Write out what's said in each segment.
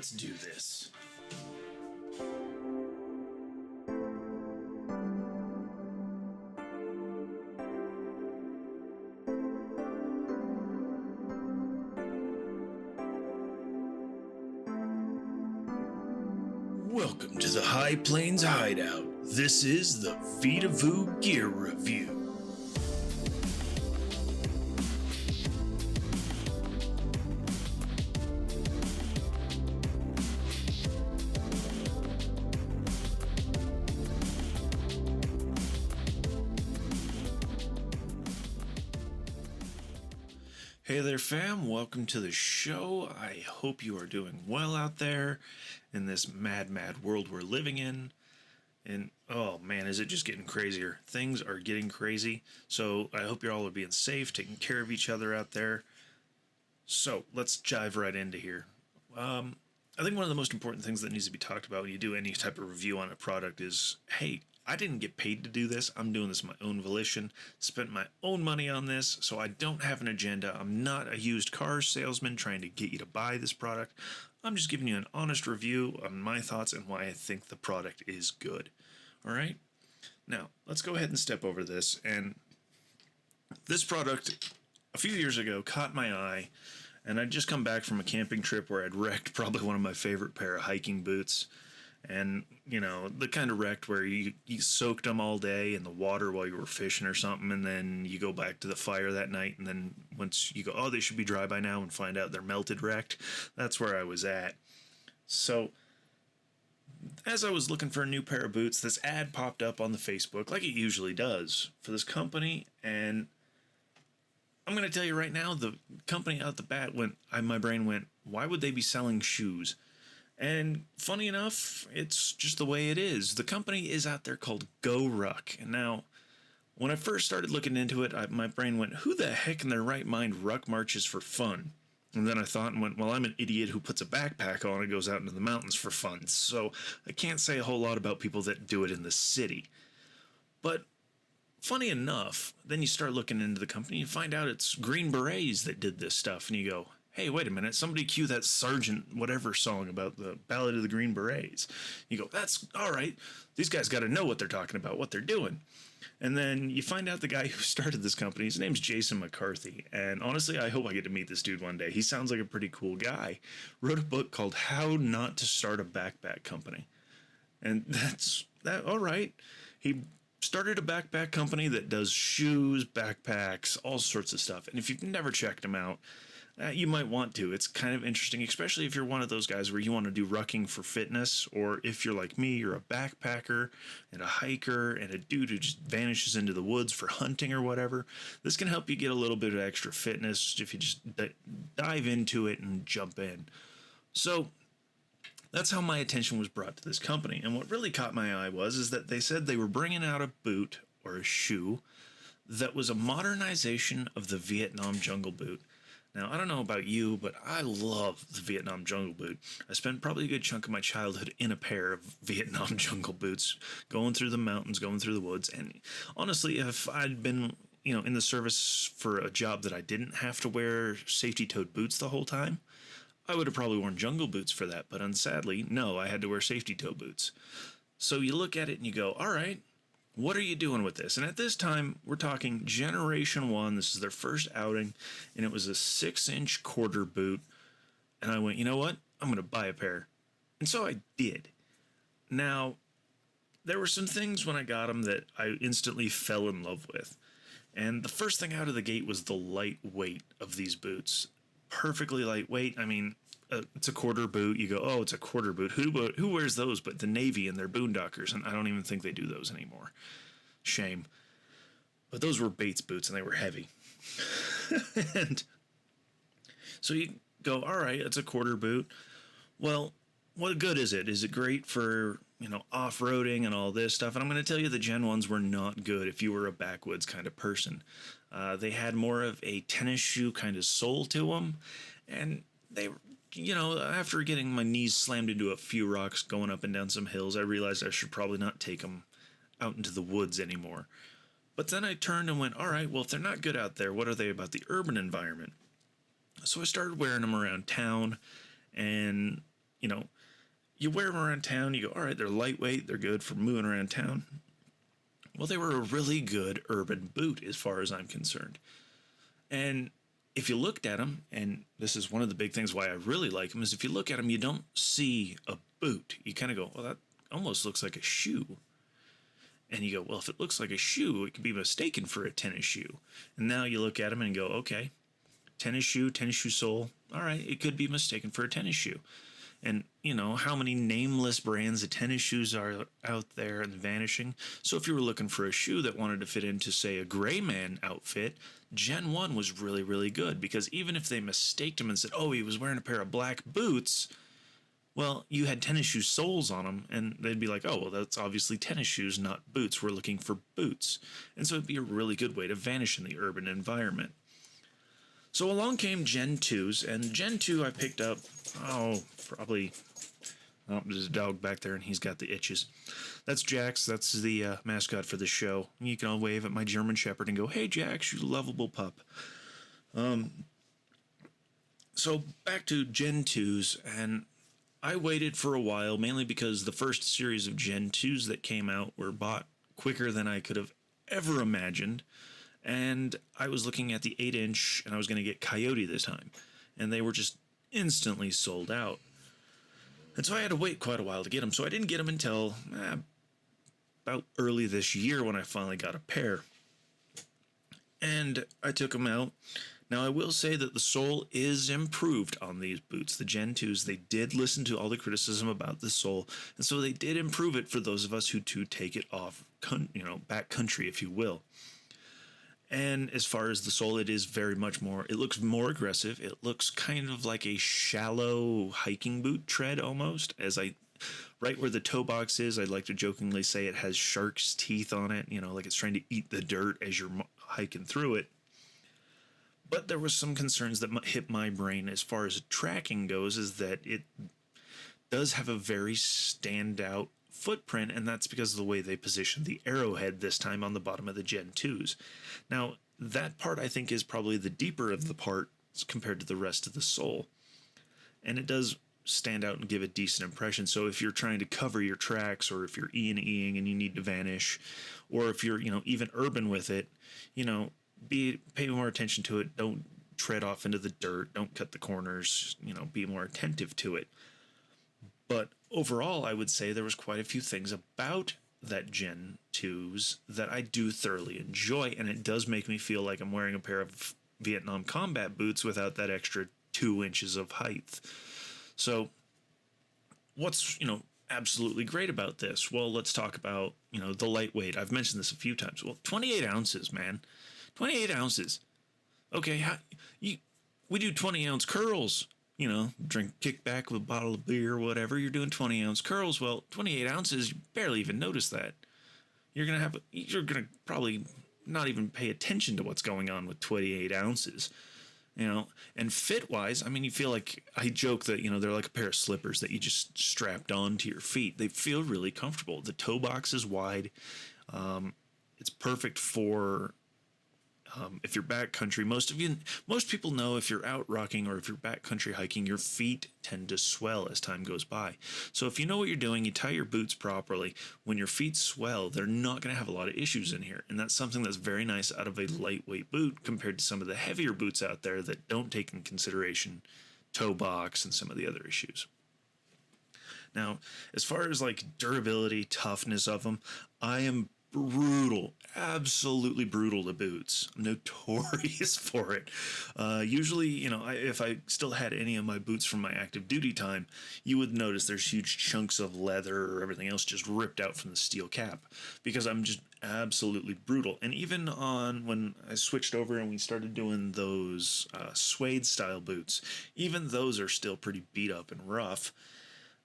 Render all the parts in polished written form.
Let's do this. Welcome to the High Plains Hideout. This is the Vedauwoo Gear Review. Hey there fam, welcome to the show. I hope you are doing well out there in this mad world we're living in. And oh man, is it just getting crazier. Things are getting crazy. So I hope you all are being safe, taking care of each other out there. So let's dive right into here. I think one of the most important things that needs to be talked about when you do any type of review on a product is, hey, I didn't get paid to do this. I'm doing this of my own volition, spent my own money on this, so I don't have an agenda. I'm not a used car salesman trying to get you to buy this product. I'm just giving you an honest review on my thoughts and why I think the product is good. All right? Now, let's go ahead and step over this. And this product, a few years ago, caught my eye. And I'd just come back from a camping trip where I'd wrecked probably one of my favorite pair of hiking boots. And, you know, the kind of wrecked where you soaked them all day in the water while you were fishing or something, and then you go back to the fire that night, and then once you go, oh, they should be dry by now, and find out they're melted wrecked. That's where I was at. So, as I was looking for a new pair of boots, this ad popped up on the Facebook, like it usually does, for this company, and I'm going to tell you right now, the company out the bat my brain went, why would they be selling shoes? And funny enough, it's just the way it is. The company is out there called Goruck. And now, when I first started looking into it, my brain went, who the heck in their right mind ruck marches for fun? And then I thought and went, well, I'm an idiot who puts a backpack on and goes out into the mountains for fun. So I can't say a whole lot about people that do it in the city. But funny enough, then you start looking into the company and find out it's Green Berets that did this stuff. And you go, hey, wait a minute, somebody cue that Sergeant whatever song about the Ballad of the Green Berets. You go, that's all right. These guys got to know what they're talking about, what they're doing. And then you find out the guy who started this company, his name's Jason McCarthy. And honestly, I hope I get to meet this dude one day. He sounds like a pretty cool guy. Wrote a book called How Not to Start a Backpack Company. And that's that. All right. He started a backpack company that does shoes, backpacks, all sorts of stuff. And if you've never checked him out, you might want to. It's kind of interesting, especially if you're one of those guys where you want to do rucking for fitness, or if you're like me, you're a backpacker and a hiker and a dude who just vanishes into the woods for hunting or whatever. This can help you get a little bit of extra fitness if you just dive into it and jump in. So that's how my attention was brought to this company. And what really caught my eye is that they said they were bringing out a boot or a shoe that was a modernization of the Vietnam jungle boot. Now, I don't know about you, but I love the Vietnam jungle boot. I spent probably a good chunk of my childhood in a pair of Vietnam jungle boots, going through the mountains, going through the woods. And honestly, if I'd been, in the service for a job that I didn't have to wear safety-toed boots the whole time, I would have probably worn jungle boots for that. But unsadly, no, I had to wear safety-toe boots. So you look at it and you go, all right, what are you doing with this? And at this time, we're talking Generation 1. This is their first outing, and it was a 6-inch quarter boot. And I went, you know what? I'm going to buy a pair. And so I did. Now, there were some things when I got them that I instantly fell in love with. And the first thing out of the gate was the lightweight of these boots. Perfectly lightweight. I mean, it's a quarter boot. You go, oh, it's a quarter boot. Who wears those but the Navy and their boondockers? And I don't even think they do those anymore. Shame. But those were Bates boots, and they were heavy. And so you go, all right, it's a quarter boot. Well, what good is it? Is it great for, off-roading and all this stuff? And I'm going to tell you the Gen 1s were not good if you were a backwoods kind of person. They had more of a tennis shoe kind of sole to them. And they after getting my knees slammed into a few rocks going up and down some hills, I realized I should probably not take them out into the woods anymore. But then I turned and went, all right, well, if they're not good out there, what are they about the urban environment? So I started wearing them around town, and you know, you wear them around town, you go, all right, they're lightweight, they're good for moving around town. Well, they were a really good urban boot as far as I'm concerned. And if you looked at them, and this is one of the big things why I really like them, is if you look at them, you don't see a boot. You kind of go, well, that almost looks like a shoe. And you go, well, if it looks like a shoe, it could be mistaken for a tennis shoe. And now you look at them and go, okay, tennis shoe sole. All right, it could be mistaken for a tennis shoe. And, you know, how many nameless brands of tennis shoes are out there and vanishing? So if you were looking for a shoe that wanted to fit into, say, a gray man outfit, Gen 1 was really, really good. Because even if they mistaked him and said, oh, he was wearing a pair of black boots, well, you had tennis shoe soles on them, and they'd be like, oh, well, that's obviously tennis shoes, not boots. We're looking for boots. And so it'd be a really good way to vanish in the urban environment. So along came Gen 2s, and Gen 2 I picked up, probably, there's a dog back there, and he's got the itches. That's Jax, that's the mascot for the show. You can all wave at my German Shepherd and go, hey, Jax, you lovable pup. So back to Gen 2s, and I waited for a while, mainly because the first series of Gen 2s that came out were bought quicker than I could have ever imagined. And I was looking at the 8-inch, and I was going to get Coyote this time. And they were just instantly sold out. And so I had to wait quite a while to get them. So I didn't get them until about early this year when I finally got a pair. And I took them out. Now, I will say that the sole is improved on these boots. The Gen 2s, they did listen to all the criticism about the sole. And so they did improve it for those of us who do take it off, back country, if you will. And as far as the sole, it is very much more, it looks more aggressive. It looks kind of like a shallow hiking boot tread almost. Right where the toe box is, I like to jokingly say it has shark's teeth on it, like it's trying to eat the dirt as you're hiking through it. But there was some concerns that hit my brain as far as tracking goes, is that it does have a very standout footprint, and that's because of the way they positioned the arrowhead this time on the bottom of the Gen 2s. Now, that part I think is probably the deeper of the parts compared to the rest of the sole. And it does stand out and give a decent impression. So if you're trying to cover your tracks, or if you're E&Eing and you need to vanish, or if you're, even urban with it, pay more attention to it. Don't tread off into the dirt. Don't cut the corners, be more attentive to it. But overall, I would say there was quite a few things about that Gen 2s that I do thoroughly enjoy, and it does make me feel like I'm wearing a pair of Vietnam combat boots without that extra 2 inches of height. So what's, absolutely great about this? Well, let's talk about, the lightweight. I've mentioned this a few times. Well, 28 ounces, man. 28 ounces. Okay, we do 20-ounce curls. Kick back with a bottle of beer or whatever, you're doing 20-ounce curls. Well, 28 ounces, you barely even notice that. You're going to probably not even pay attention to what's going on with 28 ounces. And fit-wise, you feel like, I joke that, they're like a pair of slippers that you just strapped on to your feet. They feel really comfortable. The toe box is wide. It's perfect for... if you're backcountry, most people know if you're out rocking or if you're backcountry hiking, your feet tend to swell as time goes by. So if you know what you're doing, you tie your boots properly. When your feet swell, they're not going to have a lot of issues in here. And that's something that's very nice out of a lightweight boot compared to some of the heavier boots out there that don't take in consideration toe box and some of the other issues. Now, as far as like durability, toughness of them, I am brutal, absolutely brutal to boots. I'm notorious for it. Usually, if I still had any of my boots from my active duty time, you would notice there's huge chunks of leather or everything else just ripped out from the steel cap, because I'm just absolutely brutal. And even when I switched over and we started doing those suede style boots, even those are still pretty beat up and rough.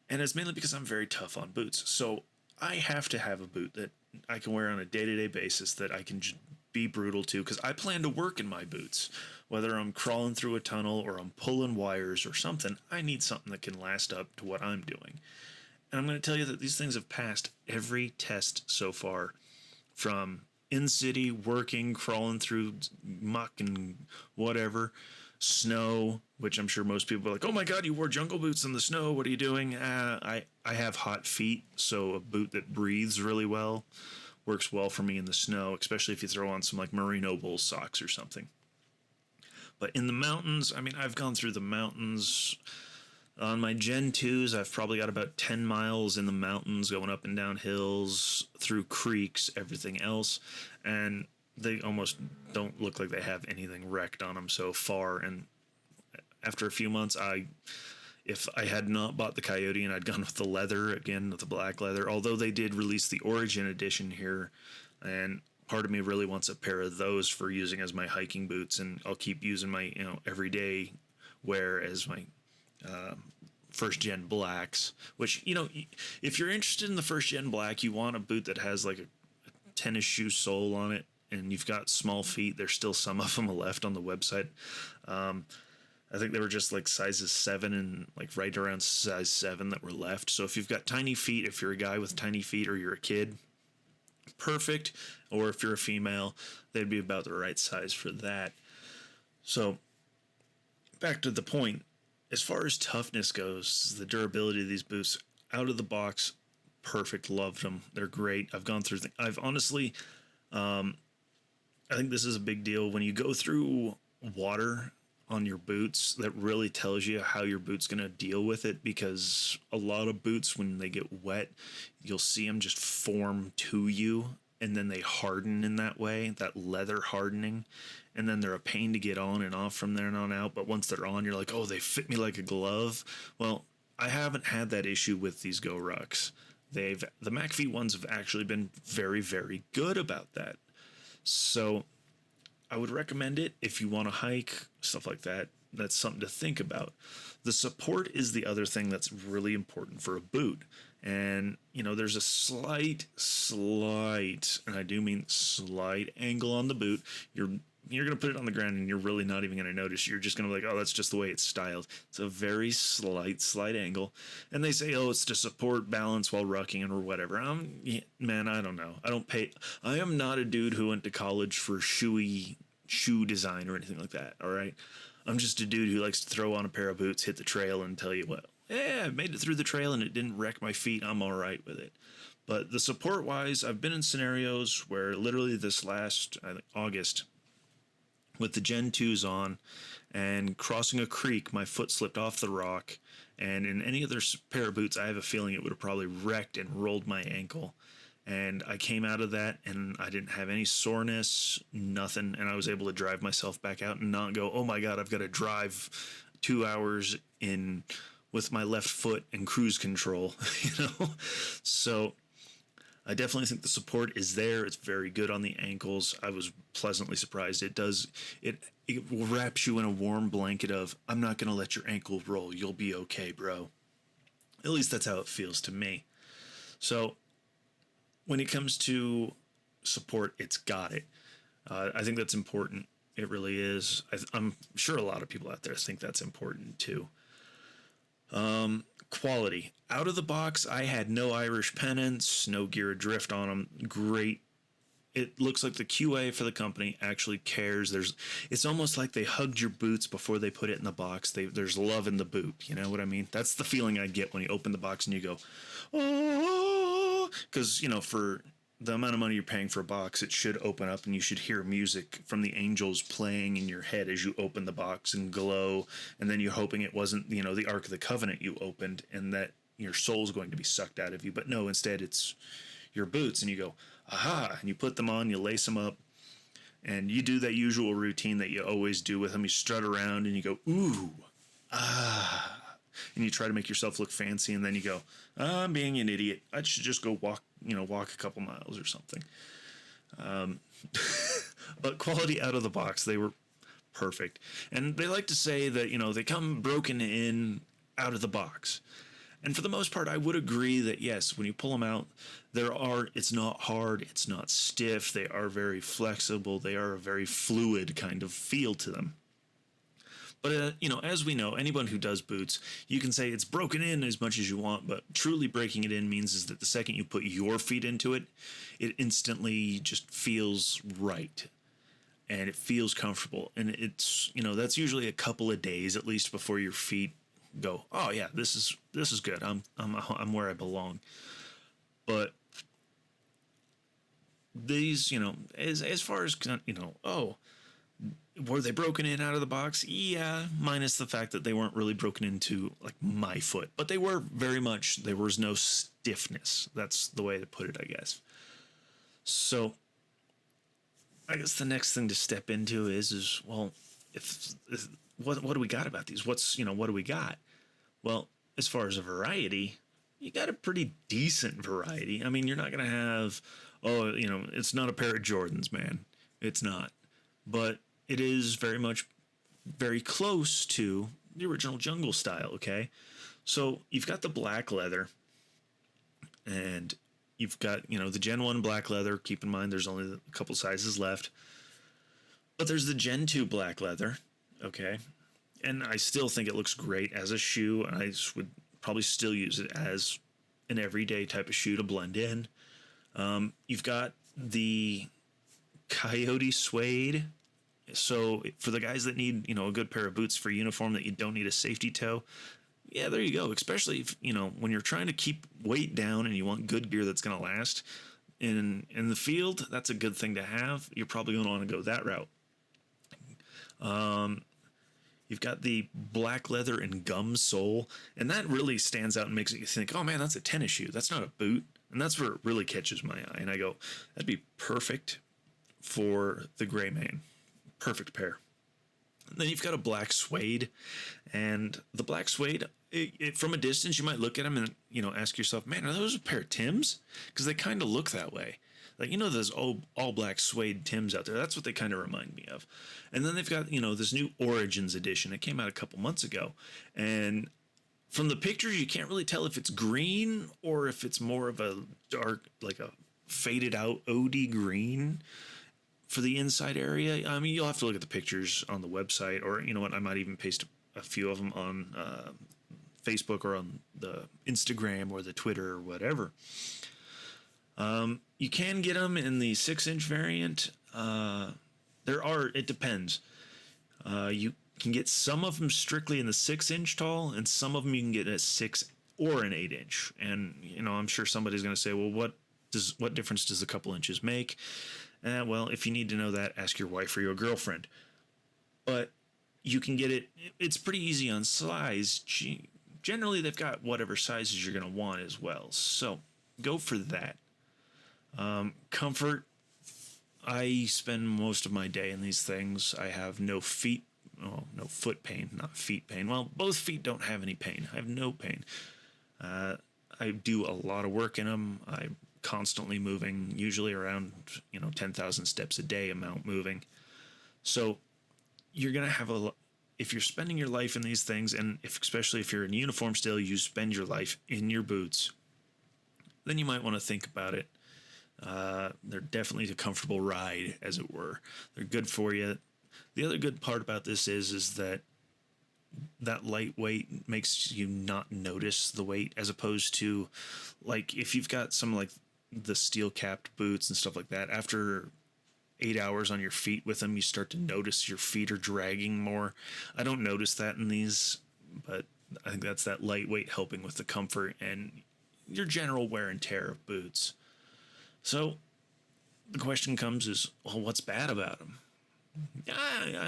And it's mainly because I'm very tough on boots. So I have to have a boot that I can wear on a day-to-day basis that I can just be brutal to, because I plan to work in my boots. Whether I'm crawling through a tunnel or I'm pulling wires or something, I need something that can last up to what I'm doing. And I'm going to tell you that these things have passed every test so far, from in-city, working, crawling through muck and whatever, Snow, which I'm sure most people are like, oh my God, you wore jungle boots in the snow. What are you doing? I have hot feet, so a boot that breathes really well works well for me in the snow, especially if you throw on some like merino wool socks or something. But in the mountains, I mean, I've gone through the mountains. On my Gen 2s, I've probably got about 10 miles in the mountains, going up and down hills, through creeks, everything else. And they almost don't look like they have anything wrecked on them so far. And after a few months, if I had not bought the Coyote and I'd gone with the leather, again, with the black leather, although they did release the Origin Edition here, and part of me really wants a pair of those for using as my hiking boots, and I'll keep using my, everyday wear as my first gen blacks, which, if you're interested in the first gen black, you want a boot that has like a tennis shoe sole on it, and you've got small feet. There's still some of them left on the website. I think they were just like sizes 7 and like right around size 7 that were left. So if you've got tiny feet, if you're a guy with tiny feet or you're a kid, perfect. Or if you're a female, they'd be about the right size for that. So back to the point, as far as toughness goes, the durability of these boots out of the box, perfect. Loved them. They're great. I've gone through. I've honestly, I think this is a big deal when you go through water on your boots. That really tells you how your boot's going to deal with it, because a lot of boots, when they get wet, you'll see them just form to you, and then they harden in that way, that leather hardening, and then they're a pain to get on and off from there on out. But once they're on, you're like, oh, they fit me like a glove. Well, I haven't had that issue with these Gorucks. The MACV-1s have actually been very, very good about that. So I would recommend it if you want to hike, stuff like that. That's something to think about. The support is the other thing that's really important for a boot. And, there's a slight, and I do mean slight angle on the boot. You're going to put it on the ground and you're really not even going to notice. You're just going to be like, oh, that's just the way it's styled. It's a very slight angle. And they say, oh, it's to support balance while rucking or whatever. Man, I don't know. I am not a dude who went to college for shoe design or anything like that. All right. I'm just a dude who likes to throw on a pair of boots, hit the trail, and tell you what, I made it through the trail and it didn't wreck my feet. I'm all right with it. But the support wise, I've been in scenarios where literally this last, I think, August, with the Gen 2s on and crossing a creek, my foot slipped off the rock. And in any other pair of boots, I have a feeling it would have probably wrecked and rolled my ankle. And I came out of that and I didn't have any soreness, nothing. And I was able to drive myself back out and not go, oh my God, I've got to drive 2 hours in with my left foot and cruise control, So I definitely think the support is there. It's very good on the ankles. I was pleasantly surprised. It wraps you in a warm blanket of, I'm not going to let your ankle roll. You'll be okay, bro. At least that's how it feels to me. So when it comes to support, it's got it. I think that's important. It really is. I'm sure a lot of people out there think that's important too. Quality. Out of the box, I had no Irish pennants, no gear adrift on them. Great. It looks like the QA for the company actually cares. It's almost like they hugged your boots before they put it in the box. There's love in the boot. You know what I mean? That's the feeling I get when you open the box and you go, oh, because, for the amount of money you're paying for a box, it should open up and you should hear music from the angels playing in your head as you open the box and glow. And then you're hoping it wasn't, the Ark of the Covenant you opened and that your soul's going to be sucked out of you. But no, instead it's your boots and you go, aha, and you put them on, you lace them up, and you do that usual routine that you always do with them. You strut around and you go, ooh, ah, and you try to make yourself look fancy, and then you go, I'm being an idiot. I should just go walk a couple miles or something. But quality out of the box, they were perfect. And they like to say that, they come broken in out of the box. And for the most part, I would agree that, yes, when you pull them out, it's not hard, it's not stiff, they are very flexible, they are a very fluid kind of feel to them. But, as we know, anyone who does boots, you can say it's broken in as much as you want, but truly breaking it in means is that the second you put your feet into it, it instantly just feels right. and it feels comfortable. And it's, that's usually a couple of days at least before your feet go, oh yeah, this is good. I'm where I belong. But these, as far as, oh, were they broken in out of the box? Yeah, minus the fact that they weren't really broken into like my foot, but they were very much, there was no stiffness. That's the way to put it, I guess. So I guess the next thing to step into is well, if what do we got about these? What do we got? Well, as far as a variety, you got a pretty decent variety. I mean, you're not gonna have, oh, it's not a pair of Jordans, man. It's not, but it is very much very close to the original jungle style. Okay, so you've got the black leather, and you've got, the Gen 1 black leather. Keep in mind there's only a couple sizes left. But there's the Gen 2 black leather, okay? And I still think it looks great as a shoe. I would probably still use it as an everyday type of shoe to blend in. You've got the Coyote suede. So for the guys that need, a good pair of boots for uniform that you don't need a safety toe, yeah, there you go. Especially if, when you're trying to keep weight down and you want good gear that's going to last in the field, that's a good thing to have. You're probably going to want to go that route. You've got the black leather and gum sole, and that really stands out and makes you think, oh man, that's a tennis shoe. That's not a boot. And that's where it really catches my eye. And I go, that'd be perfect for the gray man. Perfect pair. And then you've got a black suede, and the black suede, from a distance, you might look at them and, ask yourself, man, are those a pair of Timbs? Because they kind of look that way. Like, those all black suede Timbs out there. That's what they kind of remind me of. And then they've got, this new Origins edition. It came out a couple months ago. And from the pictures, you can't really tell if it's green or if it's more of a dark, like a faded out OD green for the inside area. I mean, you'll have to look at the pictures on the website, or I might even paste a few of them on Facebook or on the Instagram or the Twitter or whatever. You can get them in the 6-inch variant. It depends. You can get some of them strictly in the 6-inch tall, and some of them you can get at 6 or an 8-inch. And I'm sure somebody's going to say, well, what difference does a couple inches make? Well, if you need to know that, ask your wife or your girlfriend. But you can get it. It's pretty easy on size. Generally, they've got whatever sizes you're going to want as well. So go for that. Comfort. I spend most of my day in these things. I have no foot pain, not feet pain. Well, both feet don't have any pain. I have no pain. I do a lot of work in them. I'm constantly moving, usually around 10,000 steps a day amount moving. So you're gonna have if you're spending your life in these things, and especially if you're in uniform still, you spend your life in your boots, then you might want to think about it. They're definitely a comfortable ride, as it were. They're good for you. The other good part about this is that lightweight makes you not notice the weight, as opposed to like if you've got some like the steel capped boots and stuff like that, after 8 hours on your feet with them, you start to notice your feet are dragging more. I don't notice that in these, but I think that's that lightweight helping with the comfort and your general wear and tear of boots. So the question comes is, well, what's bad about them?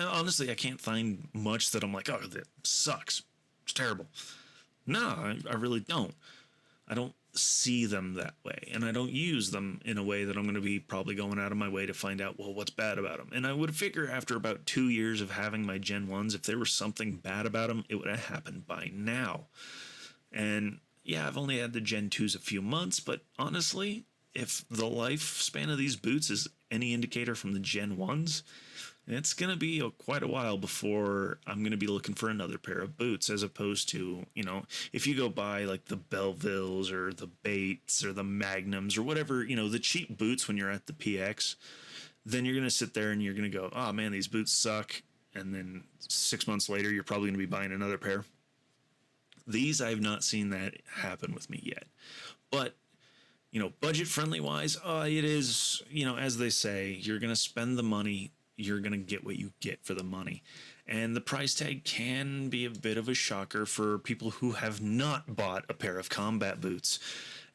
Honestly, I can't find much that I'm like, oh, that sucks. It's terrible. No, I really don't. I don't see them that way, and I don't use them in a way that I'm going to be probably going out of my way to find out, well, what's bad about them. And I would figure after about 2 years of having my Gen 1s, if there was something bad about them, it would have happened by now. And yeah, I've only had the Gen 2s a few months, but honestly, if the lifespan of these boots is any indicator from the Gen 1s, it's going to be quite a while before I'm going to be looking for another pair of boots, as opposed to, if you go buy like the Bellevilles or the Bates or the Magnums or whatever, the cheap boots when you're at the PX, then you're going to sit there and you're going to go, oh man, these boots suck. And then 6 months later, you're probably going to be buying another pair. These, I've not seen that happen with me yet. But budget friendly wise, it is, as they say, you're going to spend the money you're going to get what you get for the money. And the price tag can be a bit of a shocker for people who have not bought a pair of combat boots.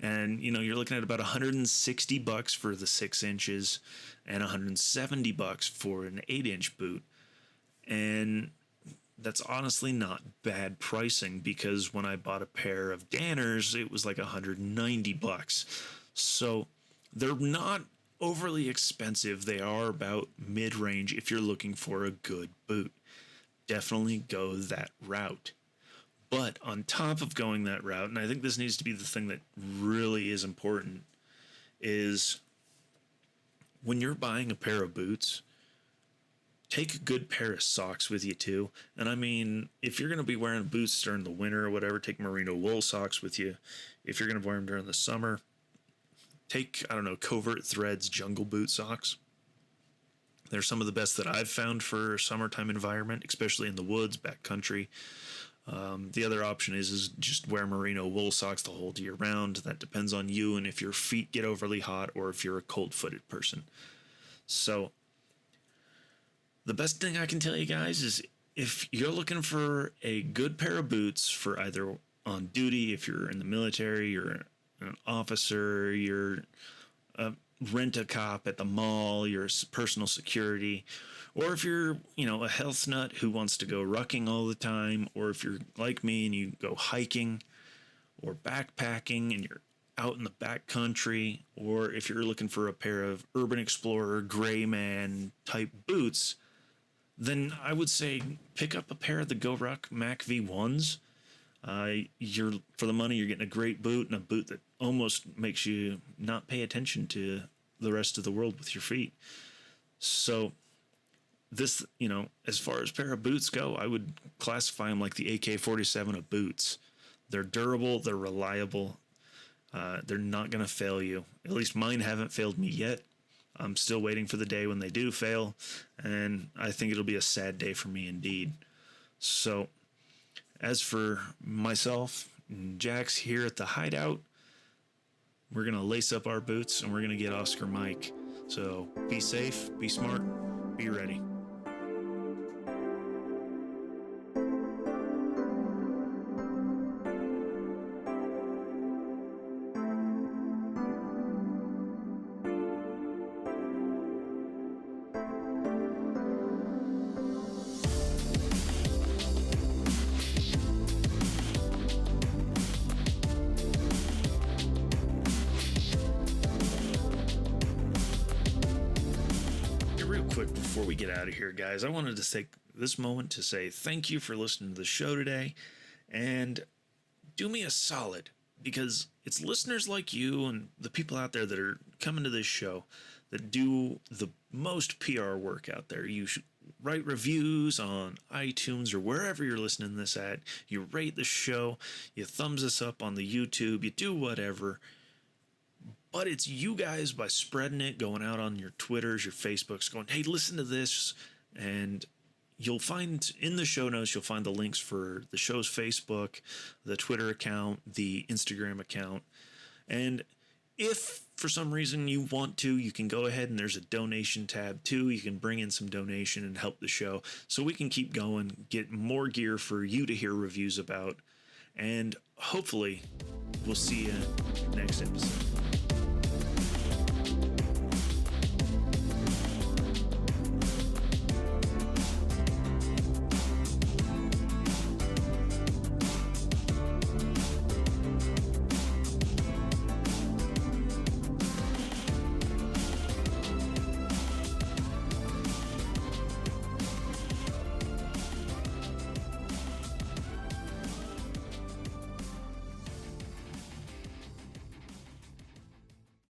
And, you know, you're looking at about $160 for the 6 inches and $170 for an 8-inch boot. And that's honestly not bad pricing, because when I bought a pair of Danners, it was like $190. So they're not overly expensive. They are about mid-range if you're looking for a good boot. Definitely go that route. But on top of going that route, and I think this needs to be the thing that really is important, is when you're buying a pair of boots, take a good pair of socks with you too. And I mean, if you're going to be wearing boots during the winter or whatever, take merino wool socks with you. If you're going to wear them during the summer, take, I don't know, Covert Threads jungle boot socks. They're some of the best that I've found for summertime environment, especially in the woods, backcountry. The other option is just wear merino wool socks the whole year round. That depends on you and if your feet get overly hot or if you're a cold-footed person. So the best thing I can tell you guys is, if you're looking for a good pair of boots for either on duty, if you're in the military, you're an officer, you're a rent-a-cop at the mall, you're personal security, or if you're, you know, a health nut who wants to go rucking all the time, or if you're like me and you go hiking or backpacking and you're out in the backcountry, or if you're looking for a pair of Urban Explorer gray man type boots, then I would say pick up a pair of the Goruck MACV-1s. You're, for the money, you're getting a great boot, and a boot that almost makes you not pay attention to the rest of the world with your feet. So this, you know, as far as pair of boots go, I would classify them like the AK-47 of boots. They're durable, they're reliable, they're not going to fail you. At least mine haven't failed me yet. I'm still waiting for the day when they do fail, and I think it'll be a sad day for me indeed. So as for myself and Jax here at the Hideout, we're going to lace up our boots and we're going to get Oscar Mike. So be safe, be smart, be ready. Quick before we get out of here, guys, I wanted to take this moment to say thank you for listening to the show today, and do me a solid, because it's listeners like you and the people out there that are coming to this show that do the most PR work out there. You should write reviews on iTunes or wherever you're listening to this at. You rate the show, you thumbs us up on the YouTube, you do whatever. But it's you guys, by spreading it, going out on your Twitters, your Facebooks, going, hey, listen to this. And you'll find in the show notes, you'll find the links for the show's Facebook, the Twitter account, the Instagram account. And if for some reason you want to, you can go ahead and there's a donation tab too. You can bring in some donation and help the show so we can keep going, get more gear for you to hear reviews about. And hopefully we'll see you next episode.